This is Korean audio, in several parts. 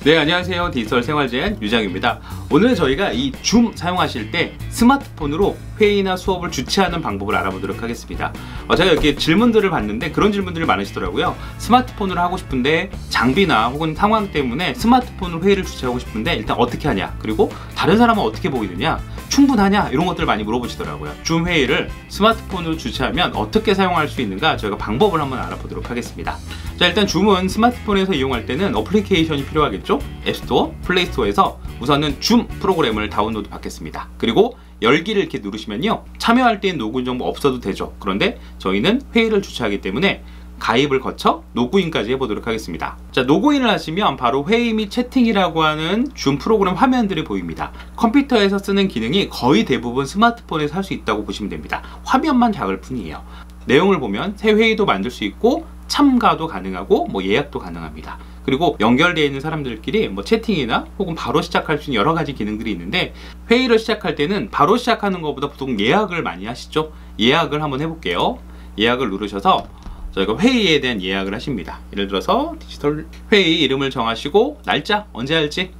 네, 안녕하세요. 디지털 생활제한 유장입니다. 오늘은 저희가 이 줌 사용하실 때 스마트폰으로 회의나 수업을 주최하는 방법을 알아보도록 하겠습니다. 제가 이렇게 질문들을 봤는데 그런 질문들이 많으시더라고요. 스마트폰으로 하고 싶은데 장비나 혹은 상황 때문에 스마트폰으로 회의를 주최하고 싶은데 일단 어떻게 하냐, 그리고 다른 사람은 어떻게 보이느냐, 충분하냐, 이런 것들을 많이 물어보시더라고요. 줌 회의를 스마트폰으로 주최하면 어떻게 사용할 수 있는가, 저희가 방법을 한번 알아보도록 하겠습니다. 자, 일단 줌은 스마트폰에서 이용할 때는 어플리케이션이 필요하겠죠? 앱스토어, 플레이스토어에서 우선은 줌 프로그램을 다운로드 받겠습니다. 그리고 열기를 이렇게 누르시면요, 참여할 때는 로그인 정보 없어도 되죠. 그런데 저희는 회의를 주최하기 때문에 가입을 거쳐 로그인까지 해보도록 하겠습니다. 자, 로그인을 하시면 바로 회의 및 채팅이라고 하는 줌 프로그램 화면들이 보입니다. 컴퓨터에서 쓰는 기능이 거의 대부분 스마트폰에서 할 수 있다고 보시면 됩니다. 화면만 작을 뿐이에요. 내용을 보면 새 회의도 만들 수 있고 참가도 가능하고 예약도 가능합니다. 그리고 연결되어 있는 사람들끼리 채팅이나 혹은 바로 시작할 수 있는 여러 가지 기능들이 있는데, 회의를 시작할 때는 바로 시작하는 것보다 보통 예약을 많이 하시죠. 예약을 한번 해볼게요. 예약을 누르셔서 저희가 회의에 대한 예약을 하십니다. 예를 들어서 디지털 회의 이름을 정하시고 날짜 언제 할지,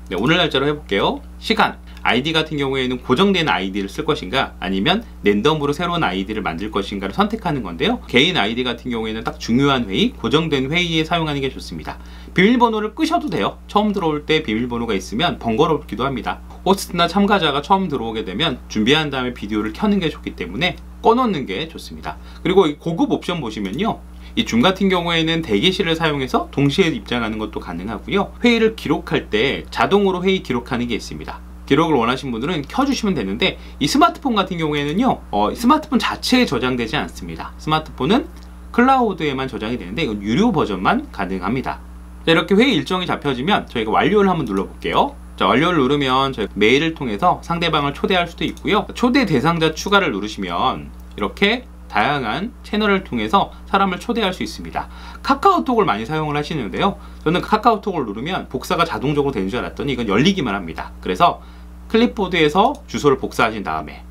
네, 오늘 날짜로 해볼게요. 시간, 아이디 같은 경우에는 고정된 아이디를 쓸 것인가 아니면 랜덤으로 새로운 아이디를 만들 것인가를 선택하는 건데요. 개인 아이디 같은 경우에는 딱 중요한 회의, 고정된 회의에 사용하는 게 좋습니다. 비밀번호를 끄셔도 돼요. 처음 들어올 때 비밀번호가 있으면 번거롭기도 합니다. 호스트나 참가자가 처음 들어오게 되면 준비한 다음에 비디오를 켜는 게 좋기 때문에 꺼놓는 게 좋습니다. 그리고 이 고급 옵션 보시면요, 이 줌 같은 경우에는 대기실을 사용해서 동시에 입장하는 것도 가능하고요. 회의를 기록할 때 자동으로 회의 기록하는 게 있습니다. 기록을 원하시는 분들은 켜주시면 되는데, 이 스마트폰 같은 경우에는요, 스마트폰 자체에 저장되지 않습니다. 스마트폰은 클라우드에만 저장이 되는데 이건 유료 버전만 가능합니다. 자, 이렇게 회의 일정이 잡혀지면 저희가 완료를 한번 눌러볼게요. 자, 완료를 누르면 저희 메일을 통해서 상대방을 초대할 수도 있고요. 초대 대상자 추가를 누르시면 이렇게 다양한 채널을 통해서 사람을 초대할 수 있습니다. 카카오톡을 많이 사용을 하시는데요, 저는 카카오톡을 누르면 복사가 자동적으로 되는 줄 알았더니 이건 열리기만 합니다. 그래서 클립보드에서 주소를 복사하신 다음에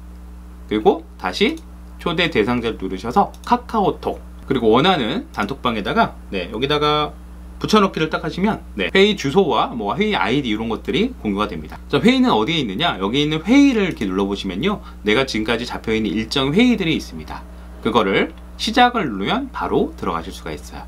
그리고 다시 초대 대상자를 누르셔서 카카오톡, 그리고 원하는 단톡방에다가 여기다가 붙여넣기를 딱 하시면 회의 주소와 회의 아이디 이런 것들이 공유가 됩니다. 자, 회의는 어디에 있느냐, 여기 있는 회의를 이렇게 눌러보시면요, 내가 지금까지 잡혀있는 일정 회의들이 있습니다. 그거를 시작을 누르면 바로 들어가실 수가 있어요.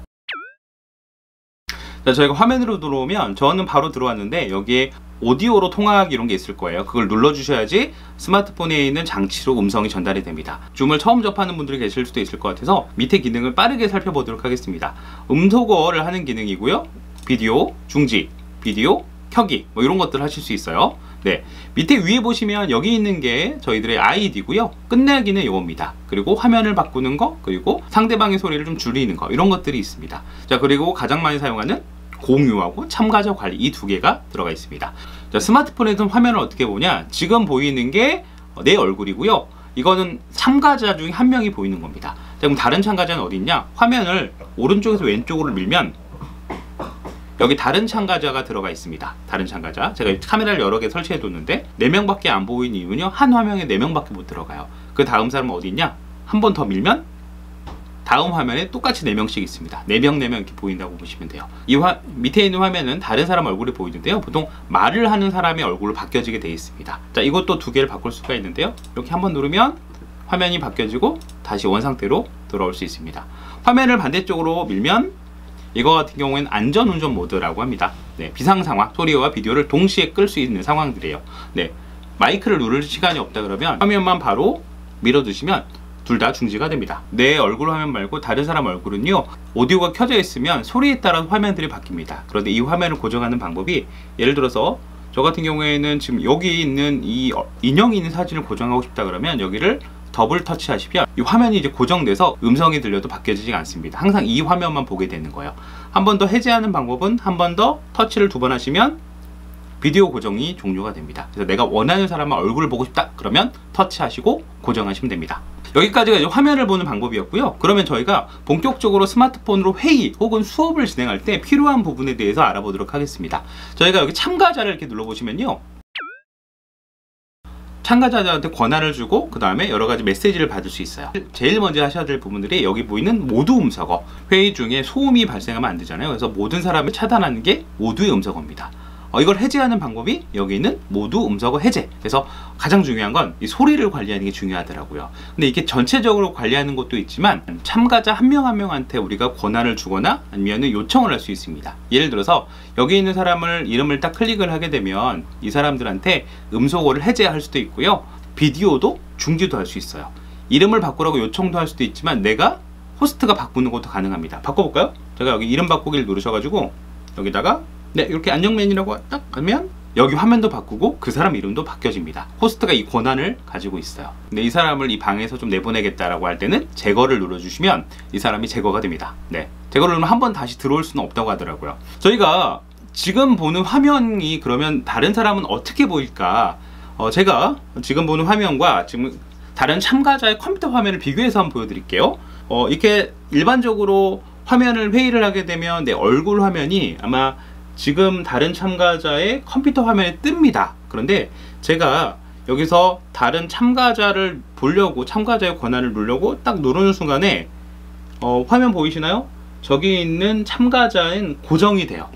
자, 저희가 화면으로 들어오면 저는 바로 들어왔는데 여기에 오디오로 통화하기 이런 게 있을 거예요. 그걸 눌러주셔야지 스마트폰에 있는 장치로 음성이 전달이 됩니다. 줌을 처음 접하는 분들이 계실 수도 있을 것 같아서 밑에 기능을 빠르게 살펴보도록 하겠습니다. 음소거를 하는 기능이고요, 비디오 중지, 비디오 켜기 이런 것들을 하실 수 있어요. 네, 밑에 위에 보시면 여기 있는 게 저희들의 아이디고요, 끝내기는 이겁니다. 그리고 화면을 바꾸는 거, 그리고 상대방의 소리를 좀 줄이는 거, 이런 것들이 있습니다. 자, 그리고 가장 많이 사용하는 공유하고 참가자 관리, 이 두 개가 들어가 있습니다. 자, 스마트폰에서 화면을 어떻게 보냐, 지금 보이는 게 내 얼굴이고요, 이거는 참가자 중에 한 명이 보이는 겁니다. 자, 그럼 다른 참가자는 어디 있냐, 화면을 오른쪽에서 왼쪽으로 밀면 여기 다른 참가자가 들어가 있습니다. 다른 참가자, 제가 카메라를 여러 개 설치해 뒀는데 4명밖에 안 보이는 이유는요, 한 화면에 4명밖에 못 들어가요. 그 다음 사람은 어디 있냐, 한 번 더 밀면 다음 화면에 똑같이 4명씩 있습니다. 4명 이렇게 보인다고 보시면 돼요. 이 밑에 있는 화면은 다른 사람 얼굴이 보이는데요, 보통 말을 하는 사람의 얼굴로 바뀌어지게 되어 있습니다. 자, 이것도 두 개를 바꿀 수가 있는데요, 이렇게 한번 누르면 화면이 바뀌어지고 다시 원상태로 돌아올 수 있습니다. 화면을 반대쪽으로 밀면 이거 같은 경우에는 안전운전 모드라고 합니다. 비상상황, 소리와 비디오를 동시에 끌 수 있는 상황들이에요. 마이크를 누를 시간이 없다 그러면 화면만 바로 밀어두시면 둘 다 중지가 됩니다. 내 얼굴 화면 말고 다른 사람 얼굴은요, 오디오가 켜져 있으면 소리에 따라 화면들이 바뀝니다. 그런데 이 화면을 고정하는 방법이, 예를 들어서 저 같은 경우에는 지금 여기 있는 이 인형이 있는 사진을 고정하고 싶다 그러면 여기를 더블 터치하시면 이 화면이 이제 고정돼서 음성이 들려도 바뀌어지지 않습니다. 항상 이 화면만 보게 되는 거예요. 한 번 더 해제하는 방법은 한 번 더 터치를 2번 하시면 비디오 고정이 종료가 됩니다. 그래서 내가 원하는 사람의 얼굴을 보고 싶다 그러면 터치하시고 고정하시면 됩니다. 여기까지가 이제 화면을 보는 방법이었고요. 그러면 저희가 본격적으로 스마트폰으로 회의 혹은 수업을 진행할 때 필요한 부분에 대해서 알아보도록 하겠습니다. 저희가 여기 참가자를 이렇게 눌러보시면요, 참가자들한테 권한을 주고 그 다음에 여러 가지 메시지를 받을 수 있어요. 제일 먼저 하셔야 될 부분들이 여기 보이는 모두 음성어. 회의 중에 소음이 발생하면 안 되잖아요. 그래서 모든 사람을 차단하는 게 모두의 음성어입니다. 이걸 해제하는 방법이 여기 있는 모두 음성어 해제. 그래서 가장 중요한 건 이 소리를 관리하는 게 중요하더라고요. 근데 이게 전체적으로 관리하는 것도 있지만 참가자 한 명 한 명한테 우리가 권한을 주거나 아니면 요청을 할 수 있습니다. 예를 들어서 여기 있는 사람을 이름을 딱 클릭을 하게 되면 이 사람들한테 음소거를 해제할 수도 있고요. 비디오도 중지도 할 수 있어요. 이름을 바꾸라고 요청도 할 수도 있지만 내가 호스트가 바꾸는 것도 가능합니다. 바꿔볼까요? 제가 여기 이름 바꾸기를 누르셔가지고 여기다가 네, 이렇게 안녕맨이라고 딱 하면 여기 화면도 바꾸고 그 사람 이름도 바뀌어집니다. 호스트가 이 권한을 가지고 있어요. 근데 이 사람을 이 방에서 좀 내보내겠다라고 할 때는 제거를 눌러주시면 이 사람이 제거가 됩니다. 네, 제거를 누르면 한 번 다시 들어올 수는 없다고 하더라고요. 저희가 지금 보는 화면이 그러면 다른 사람은 어떻게 보일까? 제가 지금 보는 화면과 지금 다른 참가자의 컴퓨터 화면을 비교해서 한번 보여드릴게요. 이렇게 일반적으로 회의를 하게 되면 내 얼굴 화면이 아마 지금 다른 참가자의 컴퓨터 화면에 뜹니다. 그런데 제가 여기서 다른 참가자를 보려고 참가자의 권한을 누르려고 딱 누르는 순간에 화면 보이시나요? 저기 있는 참가자는 고정이 돼요.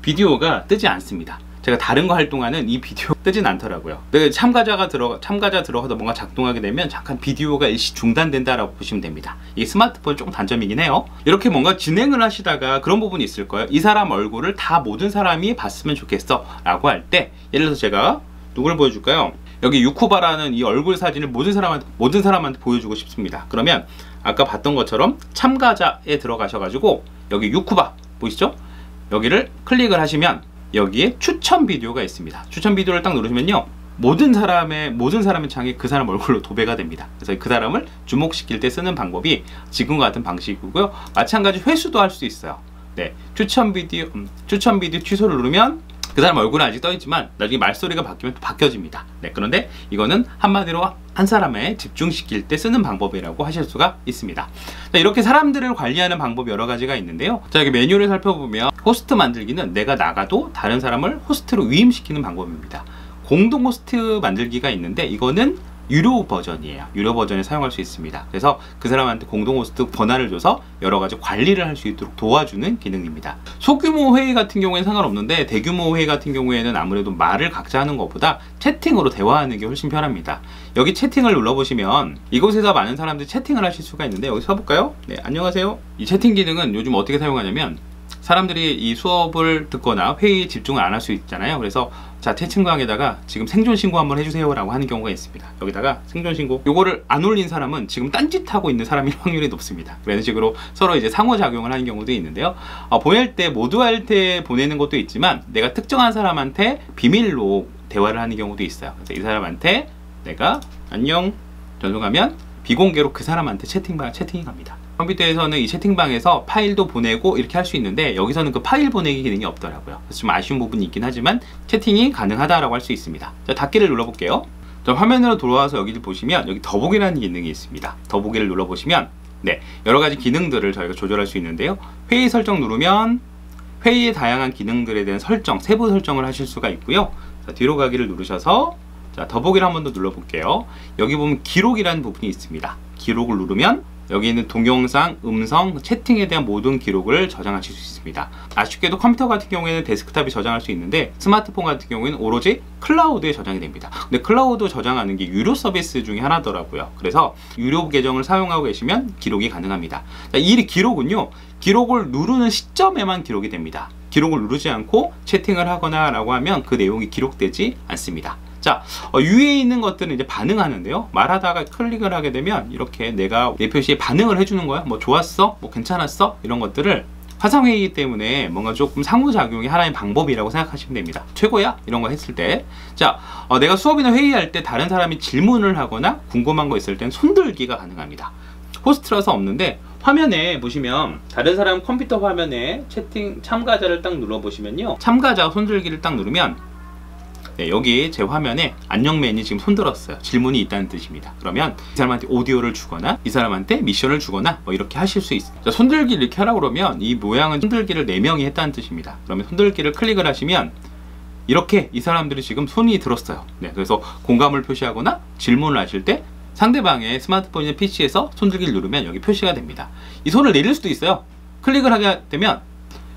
비디오가 뜨지 않습니다. 제가 다른 거 할 동안은 이 비디오 뜨진 않더라고요. 참가자 들어가서 뭔가 작동하게 되면 잠깐 비디오가 일시 중단된다라고 보시면 됩니다. 이게 스마트폰 조금 단점이긴 해요. 이렇게 뭔가 진행을 하시다가 그런 부분이 있을 거예요. 이 사람 얼굴을 다 모든 사람이 봤으면 좋겠어 라고 할 때, 예를 들어서 제가 누구를 보여줄까요? 여기 유쿠바라는 이 얼굴 사진을 모든 사람한테 보여주고 싶습니다. 그러면 아까 봤던 것처럼 참가자에 들어가셔가지고 여기 유쿠바 보이시죠? 여기를 클릭을 하시면 여기에 추천 비디오가 있습니다. 추천 비디오를 딱 누르시면요, 모든 사람의 창이 그 사람 얼굴로 도배가 됩니다. 그래서 그 사람을 주목시킬 때 쓰는 방법이 지금과 같은 방식이고요. 마찬가지 회수도 할 수 있어요. 네, 추천 비디오 취소를 누르면 그 사람 얼굴은 아직 떠있지만 나중에 말소리가 바뀌면 또 바뀌어집니다. 네, 그런데 이거는 한마디로 한 사람에 집중시킬 때 쓰는 방법이라고 하실 수가 있습니다. 자, 이렇게 사람들을 관리하는 방법이 여러 가지가 있는데요. 자, 여기 메뉴를 살펴보면 호스트 만들기는 내가 나가도 다른 사람을 호스트로 위임시키는 방법입니다. 공동 호스트 만들기가 있는데 이거는 유료 버전이에요. 유료 버전에 사용할 수 있습니다. 그래서 그 사람한테 공동 호스트 권한을 줘서 여러 가지 관리를 할 수 있도록 도와주는 기능입니다. 소규모 회의 같은 경우에는 상관없는데 대규모 회의 같은 경우에는 아무래도 말을 각자 하는 것보다 채팅으로 대화하는 게 훨씬 편합니다. 여기 채팅을 눌러보시면 이곳에서 많은 사람들이 채팅을 하실 수가 있는데 여기 써볼까요? 네, 안녕하세요. 이 채팅 기능은 요즘 어떻게 사용하냐면 사람들이 이 수업을 듣거나 회의에 집중을 안 할 수 있잖아요. 그래서 자, 채팅방에다가 지금 생존 신고 한번 해주세요 라고 하는 경우가 있습니다. 여기다가 생존 신고, 요거를 안 올린 사람은 지금 딴짓하고 있는 사람일 확률이 높습니다. 그런 식으로 서로 이제 상호작용을 하는 경우도 있는데요. 보낼 때 모두 할 때 보내는 것도 있지만 내가 특정한 사람한테 비밀로 대화를 하는 경우도 있어요. 그래서 이 사람한테 내가 안녕 전송하면 비공개로 그 사람한테 채팅이 갑니다. 컴퓨터에서는 이 채팅방에서 파일도 보내고 이렇게 할 수 있는데 여기서는 그 파일 보내기 기능이 없더라고요. 그래서 좀 아쉬운 부분이 있긴 하지만 채팅이 가능하다라고 할 수 있습니다. 자, 닫기를 눌러볼게요. 자, 화면으로 돌아와서 여기를 보시면 여기 더보기라는 기능이 있습니다. 더보기를 눌러보시면 네, 여러 가지 기능들을 저희가 조절할 수 있는데요. 회의 설정 누르면 회의의 다양한 기능들에 대한 설정, 세부 설정을 하실 수가 있고요. 자, 뒤로 가기를 누르셔서 자, 더보기를 한 번 더 눌러볼게요. 여기 보면 기록이라는 부분이 있습니다. 기록을 누르면 여기 있는 동영상, 음성, 채팅에 대한 모든 기록을 저장하실 수 있습니다. 아쉽게도 컴퓨터 같은 경우에는 데스크탑이 저장할 수 있는데 스마트폰 같은 경우에는 오로지 클라우드에 저장이 됩니다. 근데 클라우드 저장하는 게 유료 서비스 중에 하나더라고요. 그래서 유료 계정을 사용하고 계시면 기록이 가능합니다. 자, 이 기록은요, 기록을 누르는 시점에만 기록이 됩니다. 기록을 누르지 않고 채팅을 하거나 라고 하면 그 내용이 기록되지 않습니다. 자, 위에 있는 것들은 이제 반응하는데요. 말하다가 클릭을 하게 되면 이렇게 내가 내 표시에 반응을 해주는 거야. 뭐 좋았어? 뭐 괜찮았어? 이런 것들을 화상회의이기 때문에 뭔가 조금 상호작용이 하나의 방법이라고 생각하시면 됩니다. 최고야? 이런 거 했을 때. 자, 내가 수업이나 회의할 때 다른 사람이 질문을 하거나 궁금한 거 있을 땐 손들기가 가능합니다. 호스트라서 없는데 화면에 보시면 다른 사람 컴퓨터 화면에 채팅 참가자를 딱 눌러보시면요. 참가자 손들기를 딱 누르면 네, 여기 제 화면에 안녕맨이 지금 손들었어요. 질문이 있다는 뜻입니다. 그러면 이 사람한테 오디오를 주거나 이 사람한테 미션을 주거나 뭐 이렇게 하실 수 있어요. 자, 손들기를 이렇게 하라고 그러면 이 모양은 손들기를 4명이 했다는 뜻입니다. 그러면 손들기를 클릭을 하시면 이렇게 이 사람들이 지금 손이 들었어요. 네, 그래서 공감을 표시하거나 질문을 하실 때 상대방의 스마트폰이나 PC에서 손들기를 누르면 여기 표시가 됩니다. 이 손을 내릴 수도 있어요. 클릭을 하게 되면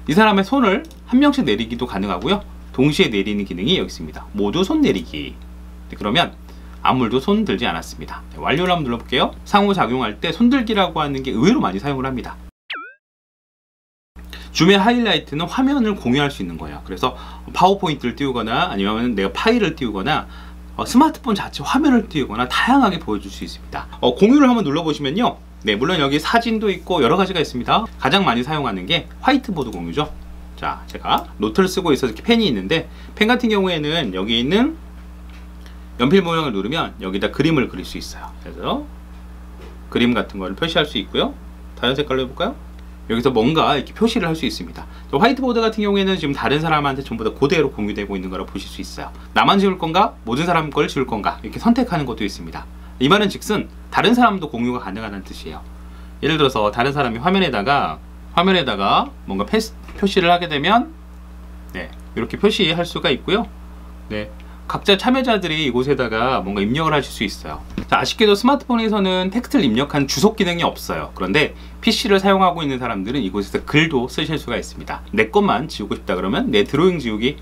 이 사람의 손을 한 명씩 내리기도 가능하고요. 동시에 내리는 기능이 여기 있습니다. 모두 손 내리기. 네, 그러면 아무도 손 들지 않았습니다. 네, 완료를 한번 눌러볼게요. 상호작용할 때 손들기라고 하는 게 의외로 많이 사용을 합니다. 줌의 하이라이트는 화면을 공유할 수 있는 거예요. 그래서 파워포인트를 띄우거나 아니면 내가 파일을 띄우거나 스마트폰 자체 화면을 띄우거나 다양하게 보여줄 수 있습니다. 공유를 한번 눌러보시면요. 네, 물론 여기 사진도 있고 여러 가지가 있습니다. 가장 많이 사용하는 게 화이트보드 공유죠. 자, 제가 노트를 쓰고 있어서 이렇게 펜이 있는데, 펜 같은 경우에는 여기 있는 연필 모양을 누르면 여기다 그림을 그릴 수 있어요. 그래서 그림 같은 거를 표시할 수 있고요. 다른 색깔로 해볼까요? 여기서 뭔가 이렇게 표시를 할 수 있습니다. 화이트보드 같은 경우에는 지금 다른 사람한테 전부 다 그대로 공유되고 있는 거라 보실 수 있어요. 나만 지울 건가? 모든 사람 걸 지울 건가? 이렇게 선택하는 것도 있습니다. 이 말은 즉슨 다른 사람도 공유가 가능하다는 뜻이에요. 예를 들어서 다른 사람이 화면에다가 뭔가 표시를 하게 되면 네, 이렇게 표시할 수가 있고요. 네, 각자 참여자들이 이곳에다가 뭔가 입력을 하실 수 있어요. 자, 아쉽게도 스마트폰에서는 텍스트를 입력한 주석 기능이 없어요. 그런데 PC를 사용하고 있는 사람들은 이곳에서 글도 쓰실 수가 있습니다. 내 것만 지우고 싶다 그러면 내 드로잉 지우기,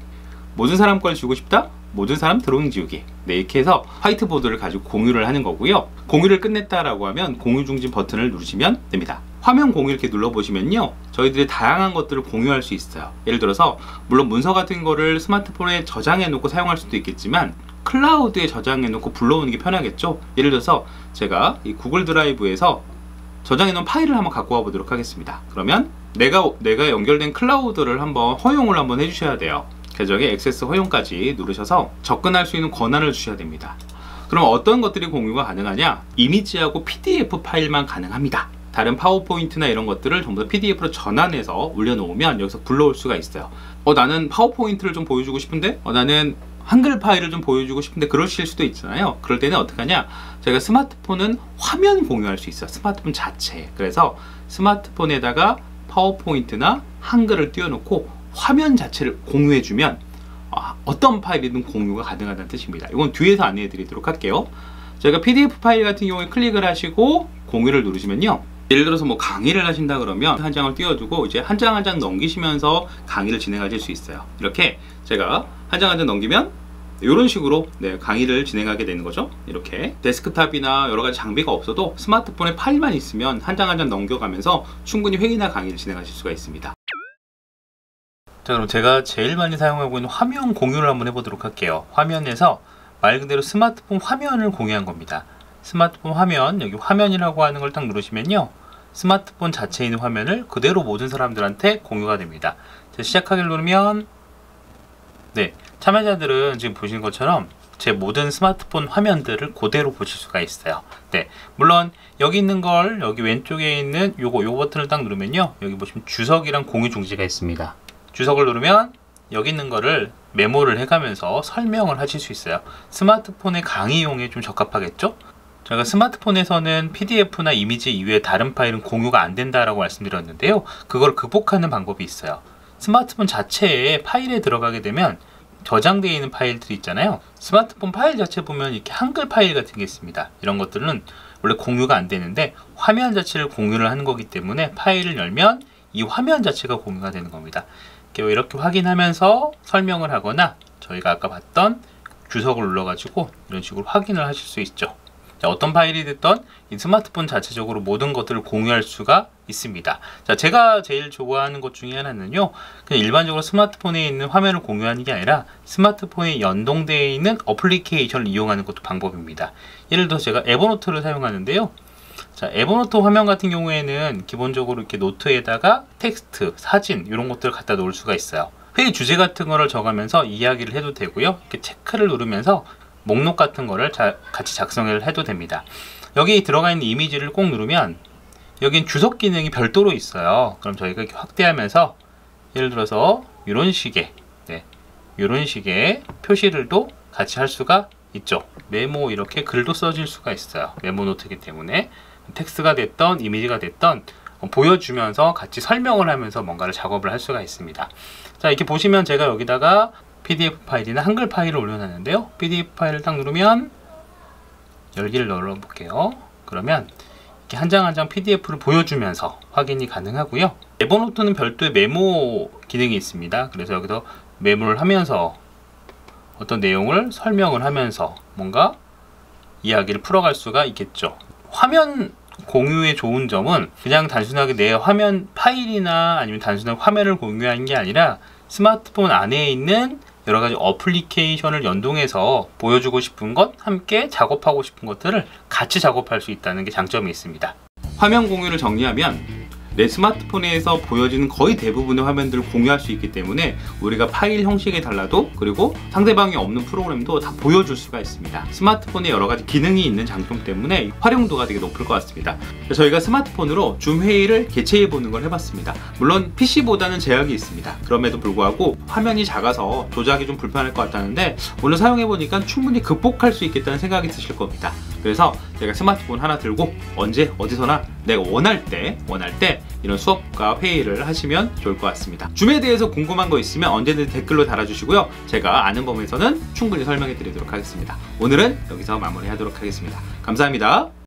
모든 사람 걸 지우고 싶다, 모든 사람 드로잉 지우기. 네, 이렇게 해서 화이트보드를 가지고 공유를 하는 거고요. 공유를 끝냈다라고 하면 공유 중지 버튼을 누르시면 됩니다. 화면 공유 이렇게 눌러보시면요, 저희들이 다양한 것들을 공유할 수 있어요. 예를 들어서 물론 문서 같은 거를 스마트폰에 저장해 놓고 사용할 수도 있겠지만 클라우드에 저장해 놓고 불러오는 게 편하겠죠. 예를 들어서 제가 이 구글 드라이브에서 저장해 놓은 파일을 한번 갖고 와 보도록 하겠습니다. 그러면 내가 연결된 클라우드를 한번 허용을 한번 해주셔야 돼요. 계정의 액세스 허용까지 누르셔서 접근할 수 있는 권한을 주셔야 됩니다. 그럼 어떤 것들이 공유가 가능하냐? 이미지하고 PDF 파일만 가능합니다. 다른 파워포인트나 이런 것들을 전부 다 PDF로 전환해서 올려놓으면 여기서 불러올 수가 있어요. 나는 파워포인트를 좀 보여주고 싶은데, 나는 한글 파일을 좀 보여주고 싶은데 그러실 수도 있잖아요. 그럴 때는 어떻게 하냐? 저희가 스마트폰은 화면 공유할 수 있어요. 스마트폰 자체에. 그래서 스마트폰에다가 파워포인트나 한글을 띄워놓고 화면 자체를 공유해주면 어떤 파일이든 공유가 가능하다는 뜻입니다. 이건 뒤에서 안내해 드리도록 할게요. 저희가 PDF 파일 같은 경우에 클릭을 하시고 공유를 누르시면요, 예를 들어서 뭐 강의를 하신다 그러면 한 장을 띄워두고 이제 한 장 한 장 넘기시면서 강의를 진행하실 수 있어요. 이렇게 제가 한 장 한 장 넘기면 이런 식으로 네, 강의를 진행하게 되는 거죠. 이렇게 데스크탑이나 여러 가지 장비가 없어도 스마트폰에 파일만 있으면 한 장 한 장 넘겨가면서 충분히 회의나 강의를 진행하실 수가 있습니다. 자, 그럼 제가 제일 많이 사용하고 있는 화면 공유를 한번 해보도록 할게요. 화면에서 말 그대로 스마트폰 화면을 공유한 겁니다. 스마트폰 화면, 여기 화면이라고 하는 걸 딱 누르시면요, 스마트폰 자체에 있는 화면을 그대로 모든 사람들한테 공유가 됩니다. 자, 시작하기를 누르면 네, 참여자들은 지금 보시는 것처럼 제 모든 스마트폰 화면들을 그대로 보실 수가 있어요. 네, 물론 여기 있는 걸, 여기 왼쪽에 있는 요 버튼을 딱 누르면요, 여기 보시면 주석이랑 공유 중지가 있습니다. 주석을 누르면 여기 있는 거를 메모를 해가면서 설명을 하실 수 있어요. 스마트폰의 강의용에 좀 적합하겠죠? 제가 스마트폰에서는 PDF나 이미지 이외에 다른 파일은 공유가 안 된다라고 말씀드렸는데요. 그걸 극복하는 방법이 있어요. 스마트폰 자체에 파일에 들어가게 되면 저장되어 있는 파일들이 있잖아요. 스마트폰 파일 자체 보면 이렇게 한글 파일 같은 게 있습니다. 이런 것들은 원래 공유가 안 되는데 화면 자체를 공유를 하는 거기 때문에 파일을 열면 이 화면 자체가 공유가 되는 겁니다. 이렇게 확인하면서 설명을 하거나 저희가 아까 봤던 주석을 눌러가지고 이런 식으로 확인을 하실 수 있죠. 자, 어떤 파일이 됐던 이 스마트폰 자체적으로 모든 것들을 공유할 수가 있습니다. 자, 제가 제일 좋아하는 것 중에 하나는요, 그냥 일반적으로 스마트폰에 있는 화면을 공유하는 게 아니라 스마트폰에 연동되어 있는 어플리케이션을 이용하는 것도 방법입니다. 예를 들어서 제가 에버노트를 사용하는데요. 자, 에버노트 화면 같은 경우에는 기본적으로 이렇게 노트에다가 텍스트, 사진 이런 것들을 갖다 놓을 수가 있어요. 회의 주제 같은 거를 적으면서 이야기를 해도 되고요. 이렇게 체크를 누르면서 목록 같은 거를 같이 작성을 해도 됩니다. 여기 들어가 있는 이미지를 꼭 누르면 여긴 주석 기능이 별도로 있어요. 그럼 저희가 이렇게 확대하면서 예를 들어서 이런 식의 이런 식의 표시들도 같이 할 수가 있죠. 메모 이렇게 글도 써질 수가 있어요. 메모 노트이기 때문에 텍스트가 됐던 이미지가 됐던 보여주면서 같이 설명을 하면서 뭔가를 작업을 할 수가 있습니다. 자, 이렇게 보시면 제가 여기다가 PDF 파일이나 한글 파일을 올려놨는데요. PDF 파일을 딱 누르면 열기를 눌러볼게요. 그러면 이렇게 한 장 한 장 PDF를 보여주면서 확인이 가능하고요. 에버노트는 별도의 메모 기능이 있습니다. 그래서 여기서 메모를 하면서 어떤 내용을 설명을 하면서 뭔가 이야기를 풀어갈 수가 있겠죠. 화면 공유의 좋은 점은 그냥 단순하게 내 화면 파일이나 아니면 단순하게 화면을 공유하는 게 아니라 스마트폰 안에 있는 여러 가지 어플리케이션을 연동해서 보여주고 싶은 것, 함께 작업하고 싶은 것들을 같이 작업할 수 있다는 게 장점이 있습니다. 화면 공유를 정리하면 내 스마트폰에서 보여지는 거의 대부분의 화면들을 공유할 수 있기 때문에 우리가 파일 형식이 달라도, 그리고 상대방이 없는 프로그램도 다 보여줄 수가 있습니다. 스마트폰에 여러 가지 기능이 있는 장점 때문에 활용도가 되게 높을 것 같습니다. 저희가 스마트폰으로 줌 회의를 개최해 보는 걸 해봤습니다. 물론 PC보다는 제약이 있습니다. 그럼에도 불구하고 화면이 작아서 조작이 좀 불편할 것 같다는데 오늘 사용해 보니까 충분히 극복할 수 있겠다는 생각이 드실 겁니다. 그래서 제가 스마트폰 하나 들고 언제 어디서나 내가 원할 때 이런 수업과 회의를 하시면 좋을 것 같습니다. 줌에 대해서 궁금한 거 있으면 언제든 댓글로 달아주시고요. 제가 아는 범위에서는 충분히 설명해 드리도록 하겠습니다. 오늘은 여기서 마무리하도록 하겠습니다. 감사합니다.